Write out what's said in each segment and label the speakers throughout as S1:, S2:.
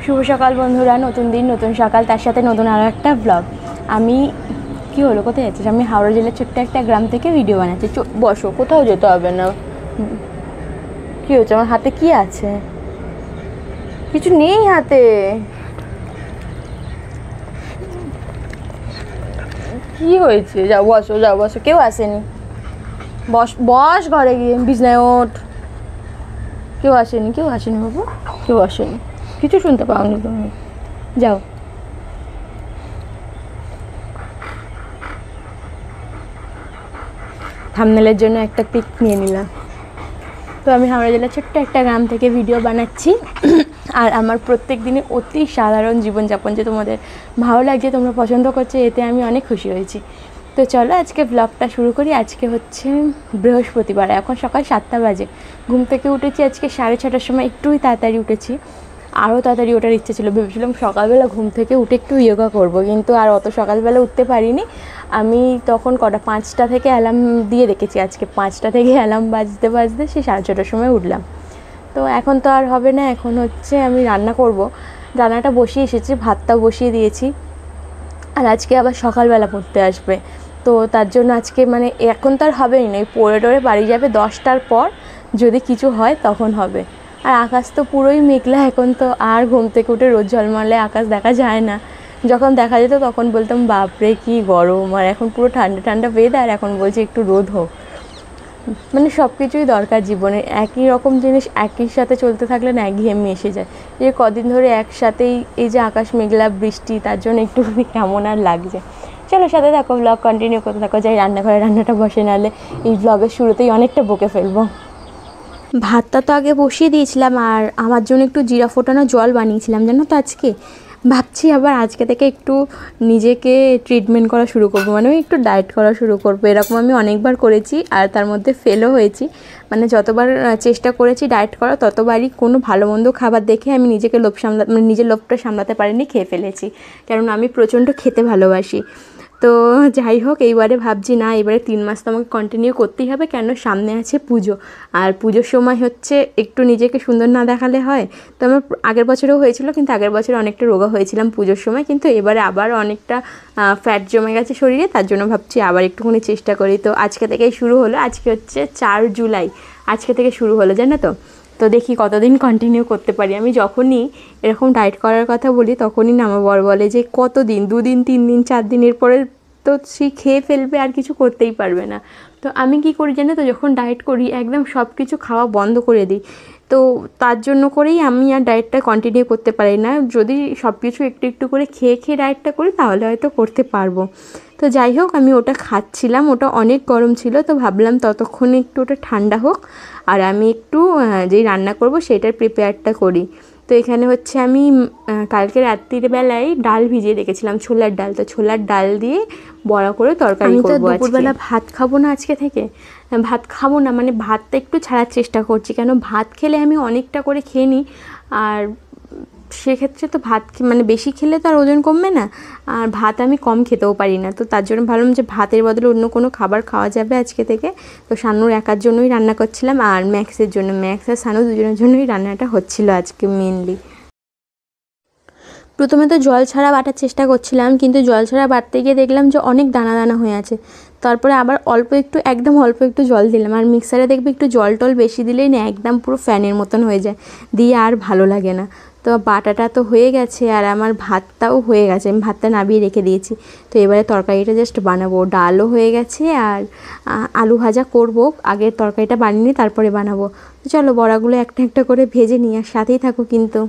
S1: শুভ সকাল বন্ধুরা, নতুন দিন নতুন সকাল, তার সাথে নতুন আরও একটা ব্লগ। আমি কি হলো, কোথায় যাচ্ছি? আমি হাওড়া জেলার ছোট্ট একটা গ্রাম থেকে ভিডিও বানাচ্ছি। বসো, কোথাও যেতে হবে না। কী হচ্ছে? আমার হাতে কি আছে? কিছু নেই হাতে। কি হয়েছে? যাও বসো, যাও বসো। কেউ আসেনি। বস বস, ঘরে গিয়ে বিছনায় ওঠ। কেউ আসেনি বাবু, কেউ আসেনি। কিছু শুনতে পাওনি তুমি, যাও। থাম্বনেলের জন্য একটা পিক নিয়ে নিলাম। তো আমি হাওড়া জেলার ছোট্ট একটা গ্রাম থেকে ভিডিও বানাচ্ছি। আর আমার প্রত্যেক দিনে অতি সাধারণ জীবনযাপন যে তোমাদের ভালো লাগছে, তোমরা পছন্দ করছো, এতে আমি অনেক খুশি হয়েছি। তো চলো আজকে ব্লগটা শুরু করি। আজকে হচ্ছে বৃহস্পতিবার, এখন সকাল 7টা বাজে। ঘুম থেকে উঠেছি আজকে 6:30টার সময়, একটুই তাড়াতাড়ি উঠেছি। আরও তাড়াতাড়ি ওঠার ইচ্ছে ছিল, ভেবেছিলাম সকালবেলা ঘুম থেকে উঠে একটু যোগা করব, কিন্তু আর অত সকালবেলা উঠতে পারিনি। আমি তখন 5টা থেকে অ্যালার্ম দিয়ে রেখেছি। আজকে 5টা থেকে অ্যালার্ম বাজতে বাজতে সেই 6:30টার সময় উঠলাম। তো এখন তো আর হবে না, এখন হচ্ছে আমি রান্না করব। রান্নাটা বসিয়ে এসেছি, ভাতটাও বসিয়ে দিয়েছি। আর আজকে আবার সকালবেলা পড়তে আসবে, তো তার জন্য আজকে মানে এখন তো আর হবেই না, পড়ে বাড়ি যাবে 10টার পর, যদি কিছু হয় তখন হবে। আর আকাশ তো পুরোই মেঘলা, এখন তো আর ঘুম থেকে উঠে রোদ ঝলমলে আকাশ দেখা যায় না। যখন দেখা যেত তখন বলতাম বাপরে কি গরম, আর এখন পুরো ঠান্ডা ঠান্ডা ওয়েদার, এখন বলছে একটু রোদ হোক। মানে সব কিছুই দরকার জীবনে, একই রকম জিনিস একই সাথে চলতে থাকলে না একঘেয়েমি এসে যায়। এই কদিন ধরে একসাথেই এই যে আকাশ মেঘলা বৃষ্টি, তার জন্য একটু কেমন আর লাগছে। চলো সাথে থাকো, ব্লগ কন্টিনিউ করতে থাকো। যাই রান্নাঘরে রান্নাটা বসে, নাহলে এই ব্লগের শুরুতেই অনেকটা বকে ফেলবো। ভাতটা তো আগে বসিয়ে দিয়েছিলাম, আর আমার জন্য একটু জিরা ফোটানো জল বানিয়েছিলাম জানো তো। আজকে ভাবছি আবার আজকে থেকে একটু নিজেকে ট্রিটমেন্ট করা শুরু করবো, মানে একটু ডায়েট করা শুরু করবো। এরকম আমি অনেকবার করেছি আর তার মধ্যে ফেলও হয়েছি। মানে যতবার চেষ্টা করেছি ডায়েট করা, ততবারই কোনো ভালো মন্দ খাবার দেখে আমি নিজেকে মানে নিজের লোভটা সামলাতে পারিনি, খেয়ে ফেলেছি। কারণ আমি প্রচণ্ড খেতে ভালোবাসি। তো যাই হোক, এইবারে ভাবছি না, এবারে 3 মাস তো আমাকে কন্টিনিউ করতেই হবে, কেন সামনে আছে পুজো। আর পুজোর সময় হচ্ছে একটু নিজেকে সুন্দর না দেখালে হয়। তো আমার আগের বছরেও হয়েছিল, কিন্তু আগের বছরে অনেকটা রোগা হয়েছিলাম পুজোর সময়, কিন্তু এবারে আবার অনেকটা ফ্যাট জমে গেছে শরীরে, তার জন্য ভাবছি আবার একটুখানি চেষ্টা করি। তো আজকে থেকেই শুরু হলো, আজকে হচ্ছে 4 জুলাই, আজকে থেকে শুরু হলো জানো তো। তো দেখি কতদিন কন্টিনিউ করতে পারি। আমি যখনই এরকম ডায়েট করার কথা বলি, তখনই না আমার বর বলে যে কতদিন, 2 দিন 3 দিন 4 দিনের পরে তো সে খেয়ে ফেলবে, আর কিছু করতেই পারবে না। তো আমি কি করি জানো তো, যখন ডায়েট করি একদম সব কিছু খাওয়া বন্ধ করে দিই। তো তার জন্য করেই আমি আর ডায়েটটা কন্টিনিউ করতে পারি না। যদি সব কিছু একটু একটু করে খেয়ে ডায়েটটা করি, তাহলে হয়তো করতে পারবো। তো যাই হোক, আমি ওটা খাচ্ছিলাম, ওটা অনেক গরম ছিল, তো ভাবলাম ততক্ষণে একটু ওটা ঠান্ডা হোক, আর আমি একটু যেই রান্না করব সেটার প্রিপেয়ারটা করি। তো এখানে হচ্ছে আমি কালকে রাত্রির বেলায় ডাল ভিজিয়ে রেখেছিলাম, ছোলার ডাল। তো ছোলার ডাল দিয়ে বড়া করে তরকারি করব। আমি তো দুপুরবেলা ভাত খাবো না আজকে থেকে, ভাত খাবো না মানে ভাতটা একটু ছাড়ার চেষ্টা করছি, কেন ভাত খেলে আমি অনেকটা করে খেয়ে নিই। আর সেক্ষেত্রে তো ভাত মানে বেশি খেলে তো আর ওজন কমবে না, আর ভাত আমি কম খেতেও পারি না। তো তার জন্য ভাবলাম যে ভাতের বদলে অন্য কোনো খাবার খাওয়া যাবে আজকে থেকে। তো সানুর একার জন্যই রান্না করছিলাম, আর ম্যাক্সের জন্য, ম্যাক্স আর সানু দুজনের জন্যই রান্নাটা হচ্ছিল আজকে মেনলি। প্রথমে তো জল ছাড়া বাটার চেষ্টা করছিলাম, কিন্তু জল ছাড়া বাটতে গিয়ে দেখলাম যে অনেক দানা দানা হয়ে আছে। তারপরে আবার একদম অল্প একটু জল দিলাম। আর মিক্সারে দেখবে একটু জল টল বেশি দিলেই না একদম পুরো ফ্যানের মতন হয়ে যায়, দিয়ে আর ভালো লাগে না। তো বাটাটা তো হয়ে গেছে, আর আমার ভাতটাও হয়ে গেছে, আমি ভাতটা নামিয়ে রেখে দিয়েছি। তো এবারে তরকারিটা জাস্ট বানাবো, ডালও হয়ে গেছে, আর আলু ভাজা করব। আগে তরকারিটা বানিয়ে নিই, তারপরে বানাবো। তো চলো বড়াগুলো একটা একটা করে ভেজে নিই, আর সাথেই থাকো কিন্তু।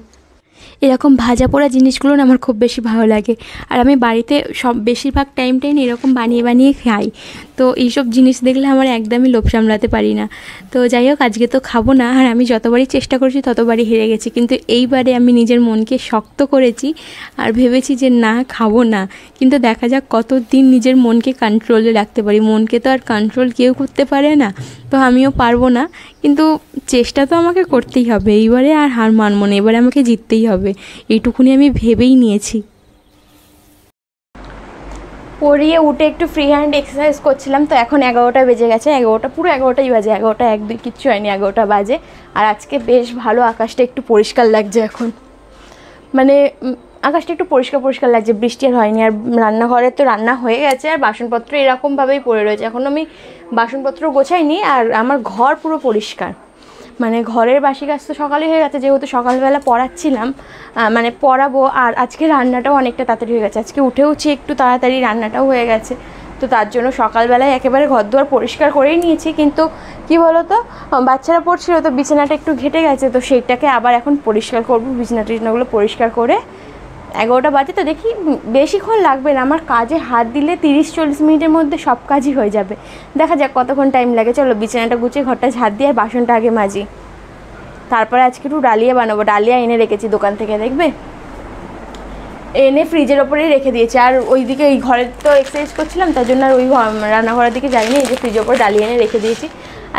S1: এরকম ভাজা পোড়া জিনিসগুলো না আমার খুব বেশি ভালো লাগে, আর আমি বাড়িতে বেশিরভাগ টাইমটাই না এরকম বানিয়ে খাই। তো এইসব জিনিস দেখলে আমার একদমই লোভ সামলাতে পারি না। তো যাই হোক, আজকে তো খাবো না, আর আমি যতবারই চেষ্টা করেছি ততবারই হেরে গেছি, কিন্তু এইবারে আমি নিজের মনকে শক্ত করেছি আর ভেবেছি যে না, খাবো না। কিন্তু দেখা যাক কতদিন নিজের মনকে কন্ট্রোলে রাখতে পারি। মনকে তো আর কন্ট্রোল কেউ করতে পারে না, তো আমিও পারবো না, কিন্তু চেষ্টা তো আমাকে করতেই হবে। এইবারে আর হার মানবো না, এবারে আমাকে জিততেই হবে, এইটুকুনি আমি ভেবেই নিয়েছি। পড়িয়ে উঠে একটু ফ্রি হ্যান্ড এক্সারসাইজ করছিলাম, তো এখন 11টা বেজে গেছে, 11টা পুরো 11টাই বাজে, 11টা 1 2 কিচ্ছু হয়নি, 11টা বাজে। আর আজকে বেশ ভালো, আকাশটা একটু পরিষ্কার লাগছে এখন। মানে আকাশটা একটু পরিষ্কার পরিষ্কার লাগছে, বৃষ্টি আর হয়নি। আর রান্নাঘরে তো রান্না হয়ে গেছে, আর বাসনপত্র এরকমভাবেই পড়ে রয়েছে। এখন আমি বাসনপত্র গোছাইনি, আর আমার ঘর পুরো পরিষ্কার। মানে ঘরের বাসি কাজ তো সকালে হয়ে গেছে, যেহেতু সকালবেলা পড়াচ্ছিলাম, মানে পড়াবো। আর আজকে রান্নাটাও অনেকটা তাড়াতাড়ি হয়ে গেছে, আজকে উঠেওছি একটু তাড়াতাড়ি, রান্নাটাও হয়ে গেছে। তো তার জন্য সকালবেলায় একেবারে ঘর দুয়ার পরিষ্কার করেই নিয়েছি। কিন্তু কি বলো তো, বাচ্চারা পড়ছিল তো বিছানাটা একটু ঘেটে গেছে, তো সেইটাকে আবার এখন পরিষ্কার করবো। বিছানা টিছানাগুলো পরিষ্কার করে 11টা বাজে, তো দেখি বেশিক্ষণ লাগবে না, আমার কাজে হাত দিলে 30-40 মিনিটের মধ্যে সব কাজই হয়ে যাবে। দেখা যাক কতক্ষণ টাইম লাগে। চলো বিছানাটা গুছিয়ে ঘরটা ঝাড় দিয়ে আর বাসনটা আগে মাজি, তারপরে আজকে একটু ডালিয়া বানাবো। ডালিয়া এনে রেখেছি দোকান থেকে, দেখবে এনে ফ্রিজের ওপরেই রেখে দিয়েছি। আর ওইদিকে এই ঘরে তো এক্সারসাইজ করছিলাম, তার জন্য আর ওই রান্নাঘরের দিকে যাইনি। এই যে ফ্রিজের ওপর ডালিয়া এনে রেখে দিয়েছি।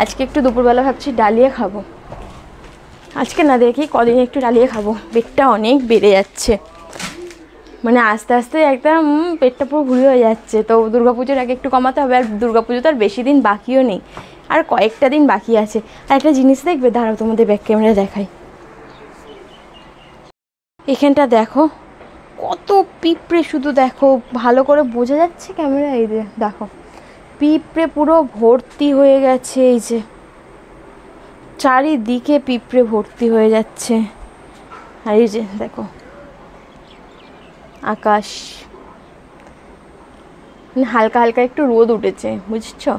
S1: আজকে একটু দুপুরবেলা ভাবছি ডালিয়া খাবো। আজকে না, দেখি কদিন একটু ডালিয়া খাবো, পেটটা অনেক বেড়ে যাচ্ছে। মানে আস্তে আস্তে একদম পেটটা পুরো ভুড়ি হয়ে যাচ্ছে। তো দুর্গাপুজোর আগে একটু কমাতে হবে। আর দুর্গাপুজো তো আর বেশি দিন বাকিও নেই, আর কয়েকটা দিন বাকি আছে। আর একটা জিনিস দেখবে, দাঁড়াও তোমাদের ব্যাক ক্যামেরা দেখাই। এখানটা দেখো কত পিঁপড়ে, শুধু দেখো, ভালো করে বোঝা যাচ্ছে ক্যামেরা? এই যে দেখো পিঁপড়ে পুরো ভর্তি হয়ে গেছে। এই যে চারিদিকে পিঁপড়ে ভর্তি হয়ে যাচ্ছে। আর এই যে দেখো আকাশ, হালকা হালকা একটু রোদ উঠেছে, বুঝছো?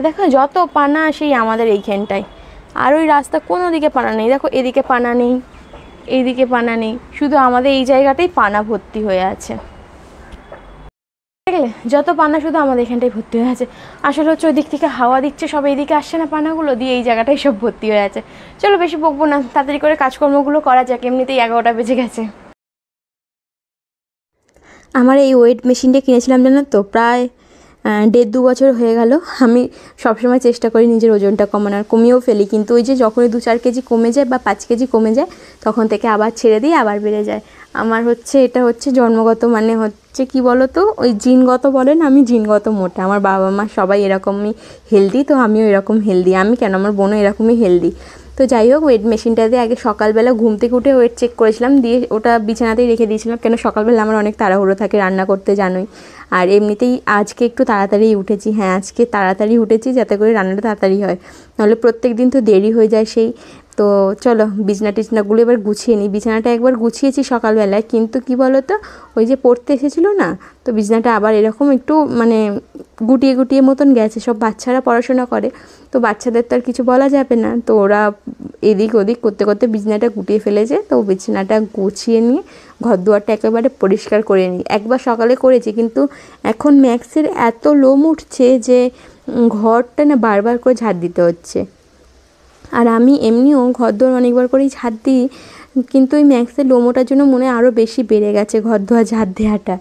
S1: দেখো যত পানা সেই আমাদের এইখানটায়। আর ওই রাস্তা কোনো দিকে পানা নেই, দেখো এদিকে পানা নেই, এইদিকে পানা নেই, শুধু আমাদের এই জায়গাটাই পানা ভর্তি হয়ে আছে। দেখলে যত পানা শুধু আমাদের এখানটাই ভর্তি হয়ে আছে। আসলে হচ্ছে ওই দিক থেকে হাওয়া দিচ্ছে, সব এইদিকে আসছে না পানাগুলো দিয়ে, এই জায়গাটাই সব ভর্তি হয়ে আছে। চলো বেশি বকবো না, তাড়াতাড়ি করে কাজকর্মগুলো করা যাক, এমনিতেই 11টা বেজে গেছে। আমার এই ওয়েট মেশিনটা কিনেছিলাম জানো তো, প্রায় 1.5-2 বছর হয়ে গেল। আমি সবসময় চেষ্টা করি নিজের ওজনটা কমানোর, কমিয়েও ফেলি, কিন্তু ওই যে যখনই 2-4 কেজি কমে যায় বা 5 কেজি কমে যায়, তখন থেকে আবার ছেড়ে দিই, আবার বেড়ে যায়। আমার হচ্ছে এটা হচ্ছে জন্মগত, মানে হচ্ছে কি বলো তো, ওই জিনগত বলেন, আমি জিনগত মোটা। আমার বাবা মা সবাই এরকমই হেলদি, তো আমিও এরকম হেলদি। আমি কেন, আমার বোনও এরকমই হেলদি। তো যাই হোক, ওয়েট মেশিনটা দিয়ে আগে সকালবেলা ঘুম থেকে উঠে ওয়েট চেক করেছিলাম, দিয়ে ওটা বিছানাতেই রেখে দিয়েছিলাম। কেন সকালবেলা আমার অনেক তাড়াহুড়ো থাকে রান্না করতে, জানোই। আর এমনিতেই আজকে একটু তাড়াতাড়ি উঠেছি, হ্যাঁ আজকে তাড়াতাড়ি উঠেছি যাতে করে রান্নাটা তাড়াতাড়ি হয়, নাহলে প্রত্যেক দিন তো দেরি হয়ে যায় সেই। তো চলো বিছানা টিছনাগুলো এবার গুছিয়ে নিই। বিছানাটা একবার গুছিয়েছি সকালবেলায়, কিন্তু কি বলো তো, ওই যে পড়তে এসেছিলো না, তো বিছানাটা আবার এরকম একটু মানে গুটিয়ে গুটিয়ে মতন গেছে। সব বাচ্চারা পড়াশোনা করে, তো বাচ্চাদের তো আর কিছু বলা যাবে না, তো ওরা এদিক ওদিক করতে করতে বিছানাটা গুটিয়ে ফেলেছে। তো বিছানাটা গুছিয়ে নিয়ে ঘর দুয়ারটা একেবারে পরিষ্কার করে নিই। একবার সকালে করেছি, কিন্তু এখন ম্যাক্সের এত লোম উঠছে যে ঘরটা না বারবার করে ঝাড় দিতে হচ্ছে। আর আমি এমনিও ঘর দুয়ার অনেকবার করেই ঝাড় দিই, কিন্তু ওই ম্যাক্সের লোম ওঠার জন্য মনে হয় আরও বেশি বেড়ে গেছে ঘর দুয়ার ঝাড় দেওয়াটা।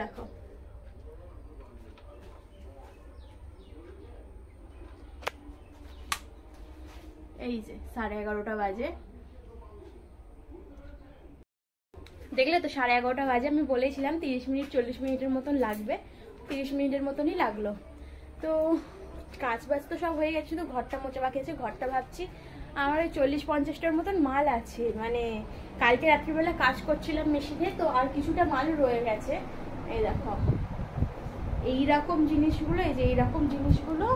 S1: দেখো এই যে 11:30 বাজে, দেখলে তো 11:30 বাজে। আমি বলেছিলাম 30-40 মিনিটের মতন লাগবে, 30 মিনিটের মতনই লাগলো। তো কাজ বাজ তো সব হয়ে গেছে, শুধু ঘরটা মোছা বাকি আছে। ঘরটা ভাবছি আমার ওই 40-50টার মতন মাল আছে, মানে কালকে রাত্রিবেলা কাজ করছিলাম মেশিনে, তো আর কিছুটা মাল রয়ে গেছে। এই দেখো এইরকম জিনিসগুলো, এই যে এইরকম জিনিসগুলো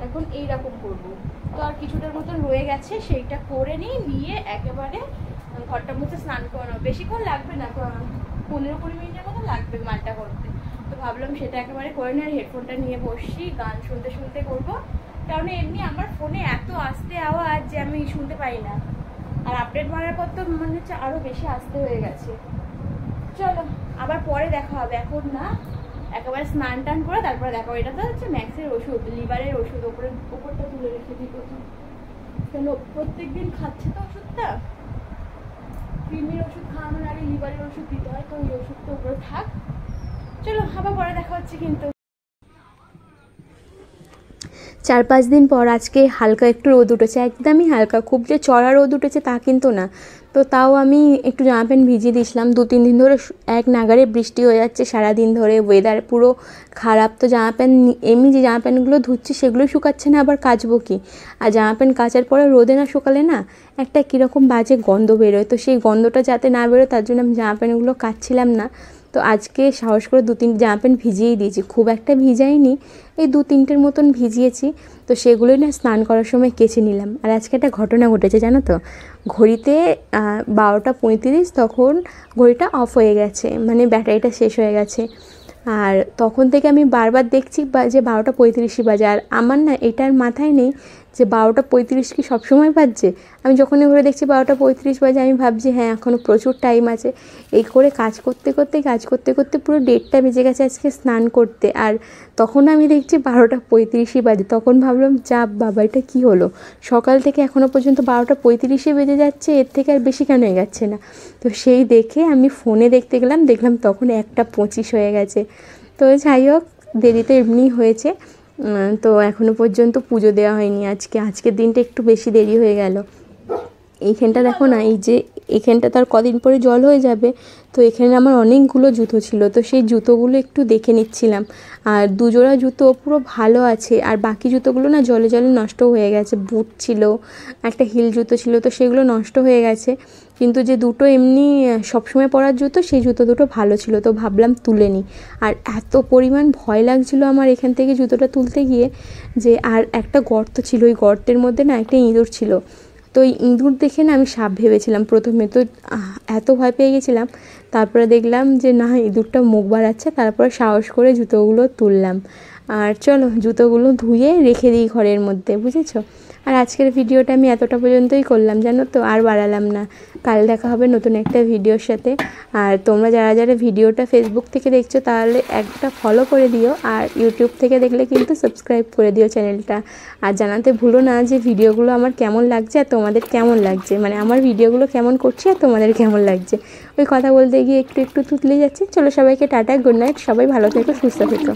S1: এখন এইরকম করবো। তো আর কিছুটার মতন রয়ে গেছে, সেইটা করে নিয়ে একেবারে ঘরটা মুছে স্নান করানো। বেশিক্ষণ লাগবে না, 15-20 মিনিটের মতো লাগবে মালটা করতে। তো ভাবলাম সেটা একেবারে করে নিয়ে আর হেডফোনটা নিয়ে বসছি, গান শুনতে শুনতে করবো। কারণ এমনি আমার ফোনে এত আস্তে আওয়াজ যে আমি শুনতে পাই না, আর আপডেট মারার পর তো মনে হচ্ছে আরো বেশি আস্তে হয়ে গেছে। চলো আবার পরে দেখা হবে, এখন না, একেবারে স্নান টান করে তারপরে দেখা হবে। এটা তো হচ্ছে ম্যাক্সের ওষুধ, লিভারের ওষুধ, ওপরটা তুলে রেখে দিই প্রথম, কেন প্রত্যেকদিন খাচ্ছে তো ওষুধটা। কৃমির ওষুধ খাওয়ানোর আগে লিভারের ওষুধ দিতে হয়, তো ওই ওষুধটা উপরে থাক। চলো আবার পরে দেখা হচ্ছে। কিন্তু 4-5 দিন পর আজকে হালকা একটু রোদ উঠেছে, একদমই হালকা, খুব যে চড়া রোদ উঠেছে তা কিন্তু না। তো তাও আমি একটু জামা প্যান্ট ভিজিয়ে দিয়েছিলাম। 2-3 দিন ধরে এক নাগাড়ে বৃষ্টি হয়ে যাচ্ছে সারাদিন ধরে, ওয়েদার পুরো খারাপ। তো জামা প্যান্ট এমনি যে জামা প্যান্টগুলো ধুচ্ছি সেগুলোই শুকাচ্ছে না, আবার কাচবো কি। আর জামা প্যান্ট কাচার পরে রোদে না শুকালে না একটা কীরকম বাজে গন্ধ বেরোয়, তো সেই গন্ধটা যাতে না বেরোয় তার জন্য আমি জামা প্যান্টগুলো কাচছিলাম না। তো আজকে সাহস করে 2-3 জামা প্যান্ট ভিজিয়েই দিয়েছি, খুব একটা ভিজাইনি, এই 2-3টের মতন ভিজিয়েছি। তো সেগুলোই না স্নান করার সময় কেচে নিলাম। আর আজকে একটা ঘটনা ঘটেছে জানো তো, ঘড়িতে 12:35, তখন ঘড়িটা অফ হয়ে গেছে, মানে ব্যাটারিটা শেষ হয়ে গেছে। আর তখন থেকে আমি বারবার দেখছি যে 12:35 বাজে, আর আমার না এটার মাথায় নেই যে 12:35 কি সবসময় বাজছে। আমি যখনই ঘুরে দেখছি 12:35 বাজে, আমি ভাবছি হ্যাঁ এখনও প্রচুর টাইম আছে। এই করে কাজ করতে করতে পুরো 1:30 বেজে গেছে আজকে স্নান করতে। আর তখন আমি দেখছি 12:35 বাজে। তখন ভাবলাম যা বাবা, এটা কী হলো, সকাল থেকে এখনও পর্যন্ত 12:35 বেজে যাচ্ছে, এর থেকে আর বেশি কেন হয়ে যাচ্ছে না। তো সেই দেখে আমি ফোনে দেখলাম তখন 1:25 হয়ে গেছে। তো যাই হোক, দেরি তো এমনি হয়েছে। তো এখনও পর্যন্ত পুজো দেওয়া হয়নি আজকের দিনটা একটু বেশি দেরি হয়ে গেল। এইখানটা দেখো না, এই যে এখানটা তার কদিন পরে জল হয়ে যাবে। তো এখানে আমার অনেকগুলো জুতো ছিল, তো সেই জুতোগুলো একটু দেখে নিচ্ছিলাম। আর 2 জোড়া জুতো পুরো ভালো আছে, আর বাকি জুতোগুলো না জলে নষ্ট হয়ে গেছে। বুট ছিল, একটা হিল জুতো ছিল, তো সেগুলো নষ্ট হয়ে গেছে। কিন্তু যে দুটো এমনি সবসময় পরার জুতো, সেই জুতো দুটো ভালো ছিল, তো ভাবলাম তুলে নিই। আর এত পরিমাণ ভয় লাগছিলো আমার এখান থেকে জুতোটা তুলতে গিয়ে, যে আর একটা গর্ত ছিল, ওই গর্তের মধ্যে না একটা ইঁদুর ছিল। তো ওই ইঁদুর দেখে না আমি সাপ ভেবেছিলাম প্রথমে, তো এত ভয় পেয়ে গেছিলাম। তারপরে দেখলাম যে না, ইঁদুরটা মুখ বাড়াচ্ছে, তারপরে সাহস করে জুতোগুলো তুললাম। আর চলো জুতোগুলো ধুয়ে রেখে দিই ঘরের মধ্যে, বুঝেছো। আর আজকের ভিডিওটা আমি এতটা পর্যন্তই করলাম জানো তো, আর বাড়ালাম না। কাল দেখা হবে নতুন একটা ভিডিওর সাথে। আর তোমরা যারা ভিডিওটা ফেসবুক থেকে দেখছো তাহলে একটা ফলো করে দিও, আর ইউটিউব থেকে দেখলে কিন্তু সাবস্ক্রাইব করে দিও চ্যানেলটা। আর জানাতে ভুলো না যে ভিডিওগুলো আমার কেমন লাগছে আর তোমাদের কেমন লাগছে, মানে আমার ভিডিওগুলো কেমন করছি আর তোমাদের কেমন লাগছে। ওই কথা বলতে গিয়ে একটু তুতলে যাচ্ছি। চলো সবাইকে টাটা, গুড নাইট, সবাই ভালো থেকো, সুস্থ থেকো।